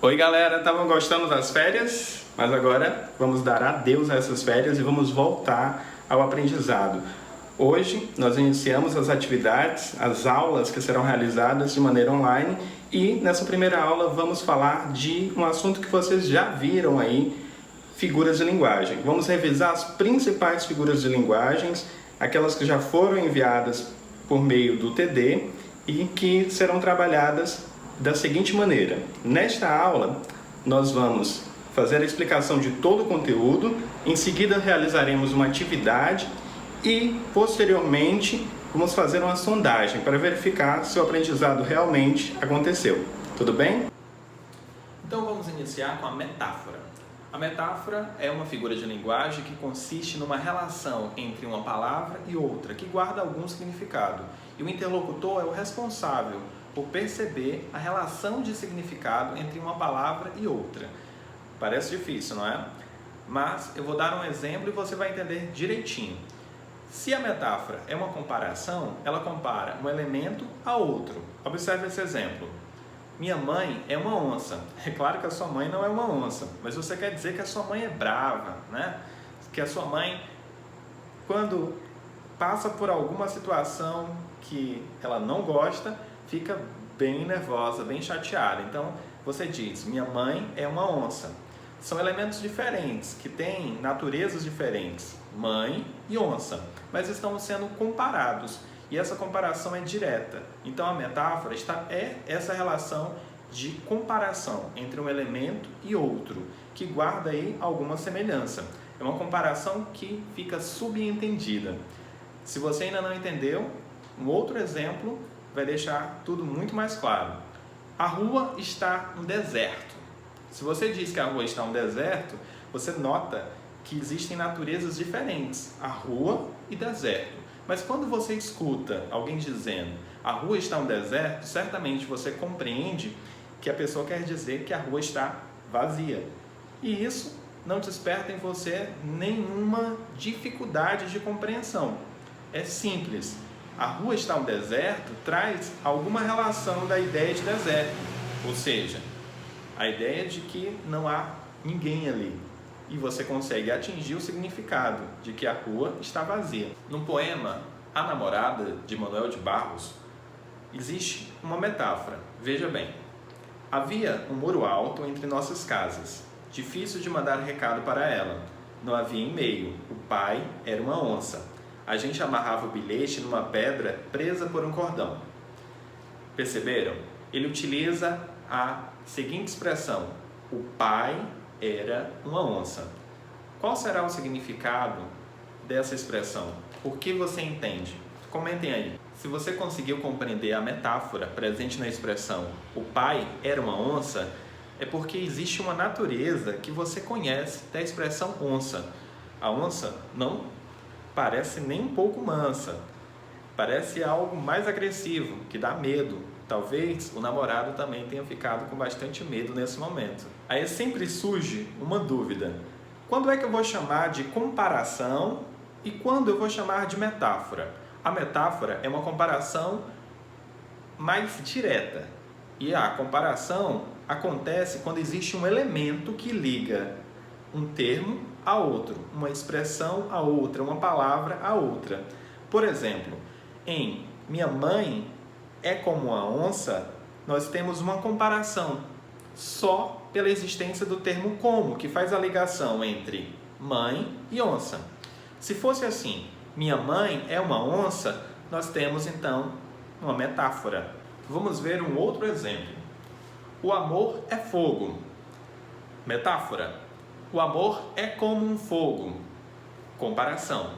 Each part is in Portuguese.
Oi galera, estavam gostando das férias? Mas agora vamos dar adeus a essas férias e vamos voltar ao aprendizado. Hoje nós iniciamos as atividades, as aulas que serão realizadas de maneira online e nessa primeira aula vamos falar de um assunto que vocês já viram aí, figuras de linguagem. Vamos revisar as principais figuras de linguagens, aquelas que já foram enviadas por meio do TD e que serão trabalhadas da seguinte maneira. Nesta aula, nós vamos fazer a explicação de todo o conteúdo, em seguida realizaremos uma atividade e, posteriormente, vamos fazer uma sondagem para verificar se o aprendizado realmente aconteceu. Tudo bem? Então vamos iniciar com a metáfora. A metáfora é uma figura de linguagem que consiste numa relação entre uma palavra e outra, que guarda algum significado. E o interlocutor é o responsável por perceber a relação de significado entre uma palavra e outra. Parece difícil, não é? Mas eu vou dar um exemplo e você vai entender direitinho. Se a metáfora é uma comparação, ela compara um elemento a outro. Observe esse exemplo. Minha mãe é uma onça. É claro que a sua mãe não é uma onça, mas você quer dizer que a sua mãe é brava, né? Que a sua mãe, quando passa por alguma situação que ela não gosta, fica bem nervosa, bem chateada. Então, você diz, minha mãe é uma onça. São elementos diferentes, que têm naturezas diferentes, mãe e onça, mas estão sendo comparados. E essa comparação é direta. Então, a metáfora é essa relação de comparação entre um elemento e outro, que guarda aí alguma semelhança. É uma comparação que fica subentendida. Se você ainda não entendeu, um outro exemplo vai deixar tudo muito mais claro. A rua está um deserto. Se você diz que a rua está um deserto, você nota que existem naturezas diferentes, a rua e deserto. Mas quando você escuta alguém dizendo a rua está um deserto, certamente você compreende que a pessoa quer dizer que a rua está vazia. E isso não desperta em você nenhuma dificuldade de compreensão. É simples. A rua está um deserto traz alguma relação da ideia de deserto, ou seja, a ideia de que não há ninguém ali. E você consegue atingir o significado de que a rua está vazia. No poema A Namorada, de Manuel de Barros, existe uma metáfora. Veja bem, havia um muro alto entre nossas casas, difícil de mandar recado para ela. Não havia e-mail, o pai era uma onça. A gente amarrava o bilhete numa pedra presa por um cordão. Perceberam? Ele utiliza a seguinte expressão, o pai era uma onça. Qual será o significado dessa expressão? Por que você entende? Comentem aí. Se você conseguiu compreender a metáfora presente na expressão o pai era uma onça, é porque existe uma natureza que você conhece da expressão onça. A onça não parece nem um pouco mansa. Parece algo mais agressivo, que dá medo. Talvez o namorado também tenha ficado com bastante medo nesse momento. Aí sempre surge uma dúvida. Quando é que eu vou chamar de comparação e quando eu vou chamar de metáfora? A metáfora é uma comparação mais direta. E a comparação acontece quando existe um elemento que liga um termo a outro, uma expressão a outra, uma palavra a outra. Por exemplo, em minha mãe é como a onça, nós temos uma comparação só pela existência do termo como, que faz a ligação entre mãe e onça. Se fosse assim, minha mãe é uma onça, nós temos então uma metáfora. Vamos ver um outro exemplo. O amor é fogo. Metáfora. O amor é como um fogo. Comparação.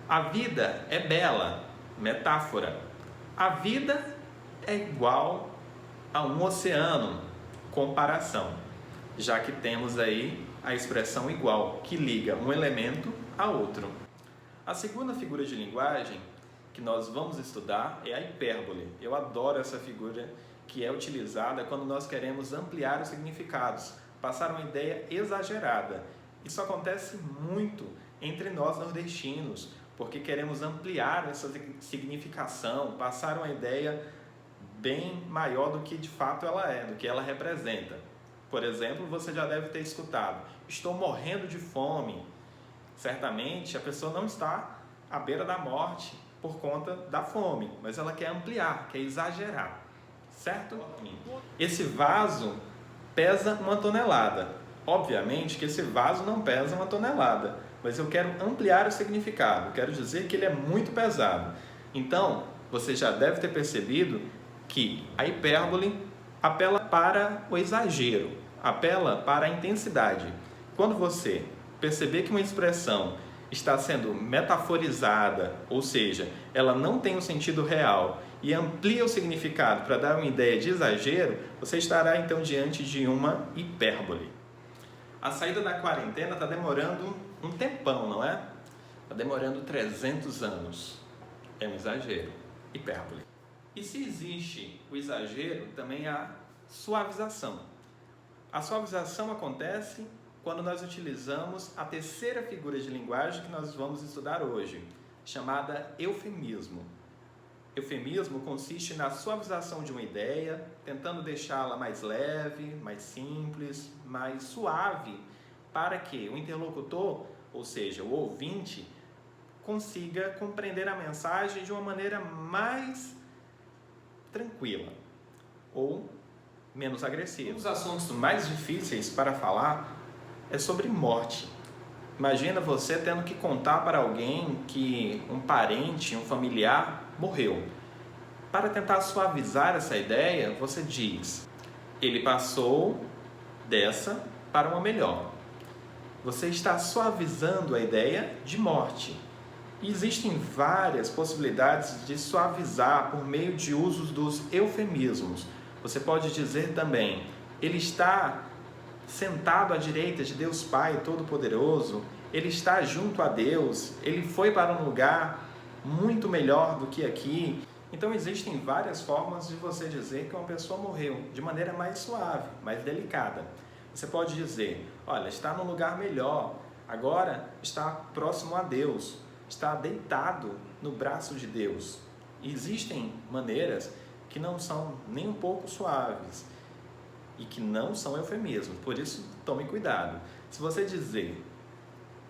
A vida é bela. Metáfora. A vida é igual a um oceano. Comparação. Já que temos aí a expressão igual, que liga um elemento a outro. A segunda figura de linguagem que nós vamos estudar é a hipérbole. Eu adoro essa figura que é utilizada quando nós queremos ampliar os significados, passar uma ideia exagerada. Isso acontece muito entre nós nordestinos, porque queremos ampliar essa significação, passar uma ideia bem maior do que de fato ela é, do que ela representa. Por exemplo, você já deve ter escutado: estou morrendo de fome. Certamente a pessoa não está à beira da morte por conta da fome, mas ela quer ampliar, quer exagerar, certo? Esse vaso pesa 1 tonelada. Obviamente que esse vaso não pesa 1 tonelada, mas eu quero ampliar o significado, quero dizer que ele é muito pesado. Então, você já deve ter percebido que a hipérbole apela para o exagero, apela para a intensidade. Quando você perceber que uma expressão está sendo metaforizada, ou seja, ela não tem um sentido real e amplia o significado para dar uma ideia de exagero, você estará então diante de uma hipérbole. A saída da quarentena está demorando um tempão, não é? Está demorando 300 anos. É um exagero. Hipérbole. E se existe o exagero, também há suavização. A suavização acontece quando nós utilizamos a terceira figura de linguagem que nós vamos estudar hoje, chamada eufemismo. Eufemismo consiste na suavização de uma ideia, tentando deixá-la mais leve, mais simples, mais suave, para que o interlocutor, ou seja, o ouvinte, consiga compreender a mensagem de uma maneira mais tranquila ou menos agressiva. Um dos assuntos mais difíceis para falar é sobre morte. Imagina você tendo que contar para alguém que um parente, um familiar morreu. Para tentar suavizar essa ideia, você diz: ele passou dessa para uma melhor. Você está suavizando a ideia de morte. E existem várias possibilidades de suavizar por meio de usos dos eufemismos. Você pode dizer também: ele está sentado à direita de Deus Pai Todo-Poderoso, ele está junto a Deus, ele foi para um lugar muito melhor do que aqui. Então existem várias formas de você dizer que uma pessoa morreu de maneira mais suave, mais delicada. Você pode dizer: olha, está num lugar melhor, agora está próximo a Deus, está deitado no braço de Deus. E existem maneiras que não são nem um pouco suaves e que não são eufemismos, por isso tome cuidado. Se você dizer: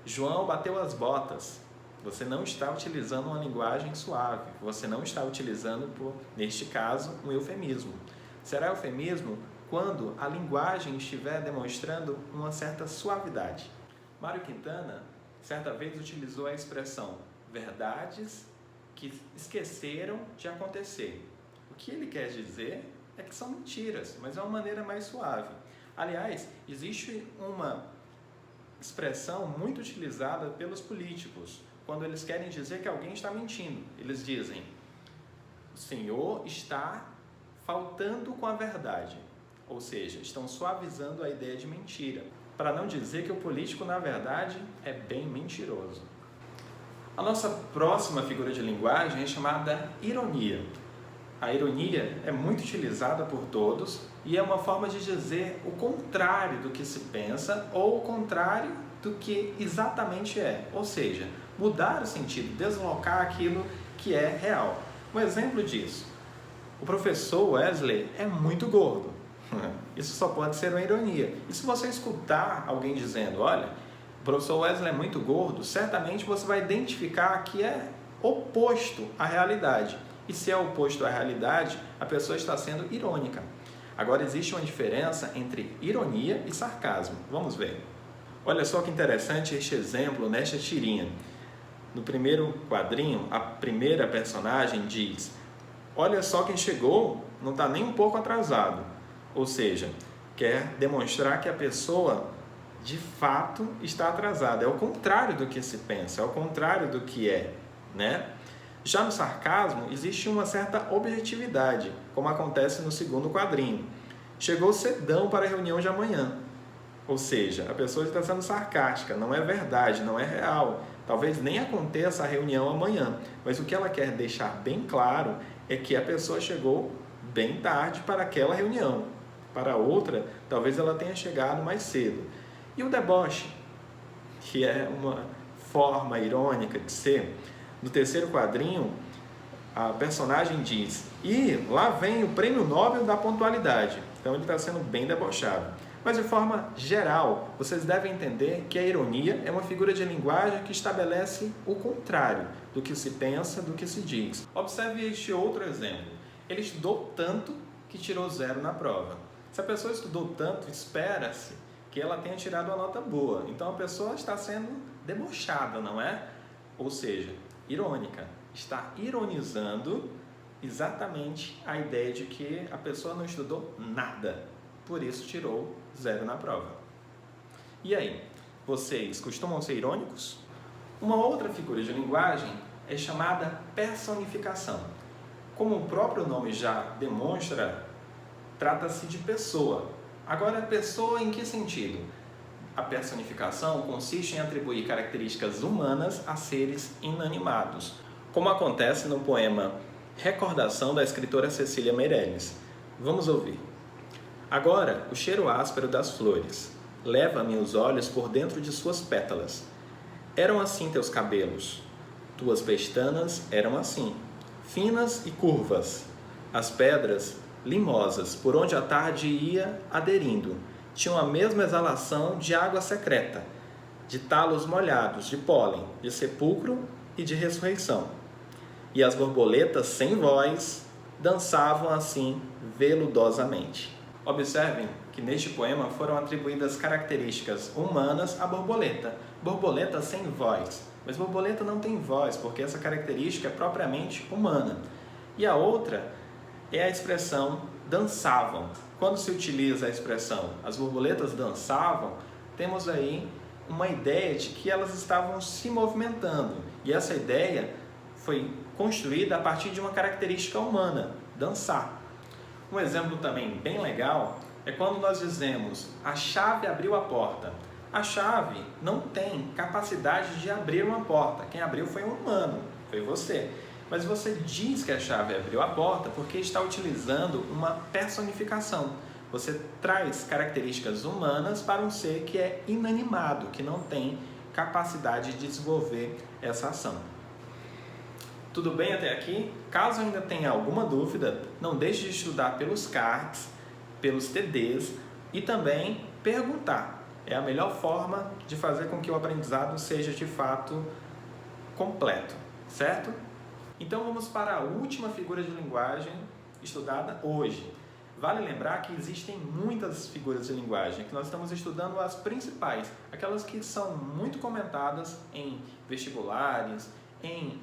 João bateu as botas, você não está utilizando uma linguagem suave, você não está utilizando, neste caso, um eufemismo. Será eufemismo quando a linguagem estiver demonstrando uma certa suavidade. Mário Quintana, certa vez, utilizou a expressão verdades que esqueceram de acontecer. O que ele quer dizer é que são mentiras, mas é uma maneira mais suave. Aliás, existe uma expressão muito utilizada pelos políticos quando eles querem dizer que alguém está mentindo. Eles dizem: o senhor está faltando com a verdade. Ou seja, estão suavizando a ideia de mentira, para não dizer que o político, na verdade, é bem mentiroso. A nossa próxima figura de linguagem é chamada ironia. A ironia é muito utilizada por todos e é uma forma de dizer o contrário do que se pensa ou o contrário do que exatamente é. Ou seja, mudar o sentido, deslocar aquilo que é real. Um exemplo disso: o professor Wesley é muito gordo. Isso só pode ser uma ironia. E se você escutar alguém dizendo: olha, o professor Wesley é muito gordo, certamente você vai identificar que é oposto à realidade. E se é oposto à realidade, a pessoa está sendo irônica. Agora, existe uma diferença entre ironia e sarcasmo. Vamos ver. Olha só que interessante este exemplo nesta tirinha. No primeiro quadrinho, a primeira personagem diz: olha só quem chegou, não está nem um pouco atrasado. Ou seja, quer demonstrar que a pessoa de fato está atrasada. É o contrário do que se pensa, é o contrário do que é, né? Já no sarcasmo, existe uma certa objetividade, como acontece no segundo quadrinho. Chegou cedão para a reunião de amanhã. Ou seja, a pessoa está sendo sarcástica, não é verdade, não é real. Talvez nem aconteça a reunião amanhã, mas o que ela quer deixar bem claro é que a pessoa chegou bem tarde para aquela reunião. Para outra, talvez ela tenha chegado mais cedo. E o deboche, que é uma forma irônica de ser, no terceiro quadrinho, a personagem diz: e lá vem o prêmio Nobel da pontualidade. Então ele está sendo bem debochado. Mas de forma geral, vocês devem entender que a ironia é uma figura de linguagem que estabelece o contrário do que se pensa, do que se diz. Observe este outro exemplo. Ele estudou tanto que tirou 0 na prova. Se a pessoa estudou tanto, espera-se que ela tenha tirado uma nota boa. Então a pessoa está sendo debochada, não é? Ou seja, irônica. Está ironizando exatamente a ideia de que a pessoa não estudou nada. Por isso tirou 0 na prova. E aí, vocês costumam ser irônicos? Uma outra figura de linguagem é chamada personificação. Como o próprio nome já demonstra, trata-se de pessoa. Agora, pessoa em que sentido? A personificação consiste em atribuir características humanas a seres inanimados, como acontece no poema Recordação da escritora Cecília Meirelles. Vamos ouvir. Agora, o cheiro áspero das flores leva-me os olhos por dentro de suas pétalas. Eram assim teus cabelos, tuas pestanas eram assim, finas e curvas. As pedras, limosas, por onde a tarde ia aderindo, tinham a mesma exalação de água secreta, de talos molhados, de pólen, de sepulcro e de ressurreição. E as borboletas sem voz dançavam assim veludosamente. Observem que neste poema foram atribuídas características humanas à borboleta. Borboleta sem voz. Mas borboleta não tem voz, porque essa característica é propriamente humana. E a outra é a expressão dançavam. Quando se utiliza a expressão as borboletas dançavam, temos aí uma ideia de que elas estavam se movimentando. E essa ideia foi construída a partir de uma característica humana, dançar. Um exemplo também bem legal é quando nós dizemos a chave abriu a porta. A chave não tem capacidade de abrir uma porta. Quem abriu foi um humano, foi você. Mas você diz que a chave abriu a porta porque está utilizando uma personificação. Você traz características humanas para um ser que é inanimado, que não tem capacidade de desenvolver essa ação. Tudo bem até aqui? Caso ainda tenha alguma dúvida, não deixe de estudar pelos cards, pelos TDs e também perguntar. É a melhor forma de fazer com que o aprendizado seja de fato completo, certo? Então vamos para a última figura de linguagem estudada hoje. Vale lembrar que existem muitas figuras de linguagem, que nós estamos estudando as principais, aquelas que são muito comentadas em vestibulares, em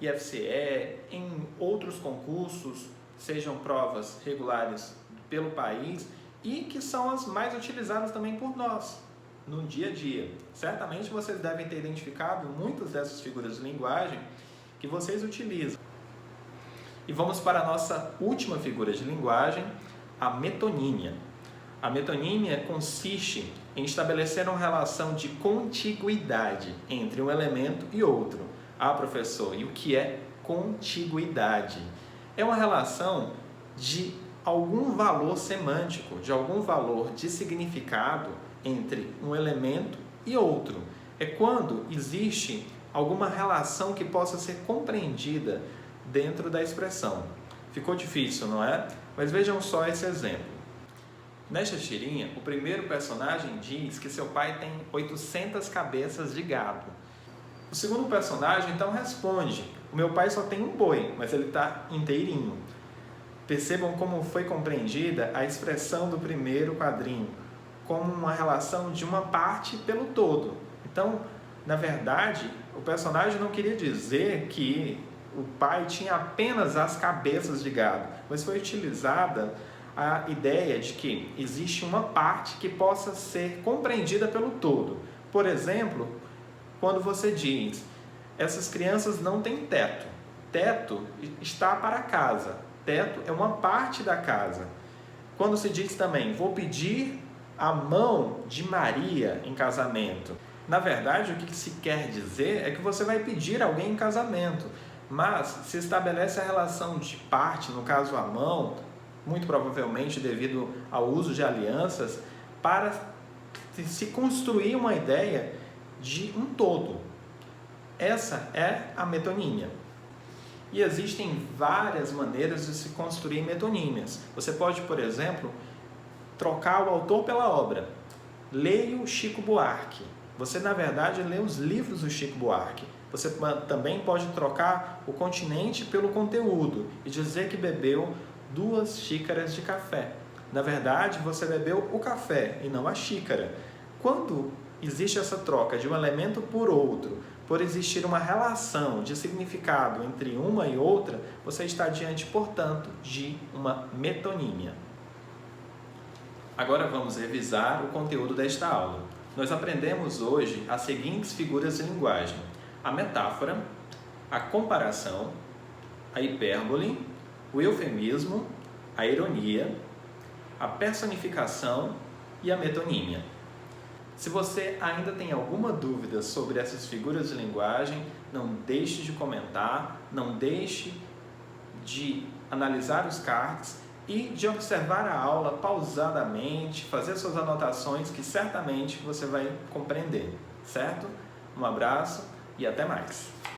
IFCE, em outros concursos, sejam provas regulares pelo país e que são as mais utilizadas também por nós no dia a dia. Certamente vocês devem ter identificado muitas dessas figuras de linguagem que vocês utilizam. E vamos para a nossa última figura de linguagem, a metonímia. A metonímia consiste em estabelecer uma relação de contiguidade entre um elemento e outro. Ah, professor, e o que é contiguidade? É uma relação de algum valor semântico, de algum valor de significado entre um elemento e outro. É quando existe alguma relação que possa ser compreendida dentro da expressão. Ficou difícil, não é? Mas vejam só esse exemplo. Nesta tirinha, o primeiro personagem diz que seu pai tem 800 cabeças de gado. O segundo personagem então responde: o meu pai só tem um boi, mas ele está inteirinho. Percebam como foi compreendida a expressão do primeiro quadrinho, como uma relação de uma parte pelo todo. Então, na verdade, o personagem não queria dizer que o pai tinha apenas as cabeças de gado, mas foi utilizada a ideia de que existe uma parte que possa ser compreendida pelo todo. Por exemplo, quando você diz, essas crianças não têm teto. Teto está para casa. Teto é uma parte da casa. Quando se diz também, vou pedir a mão de Maria em casamento. Na verdade, o que se quer dizer é que você vai pedir alguém em casamento. Mas se estabelece a relação de parte, no caso a mão, muito provavelmente devido ao uso de alianças, para se construir uma ideia de um todo. Essa é a metonímia. E existem várias maneiras de se construir metonímias. Você pode, por exemplo, trocar o autor pela obra. Leia o Chico Buarque. Você, na verdade, lê os livros do Chico Buarque. Você também pode trocar o continente pelo conteúdo e dizer que bebeu 2 xícaras de café. Na verdade, você bebeu o café e não a xícara. Quando existe essa troca de um elemento por outro, por existir uma relação de significado entre uma e outra, você está diante, portanto, de uma metonímia. Agora vamos revisar o conteúdo desta aula. Nós aprendemos hoje as seguintes figuras de linguagem: a metáfora, a comparação, a hipérbole, o eufemismo, a ironia, a personificação e a metonímia. Se você ainda tem alguma dúvida sobre essas figuras de linguagem, não deixe de comentar, não deixe de analisar os cards e de observar a aula pausadamente, fazer suas anotações que certamente você vai compreender, certo? Um abraço e até mais!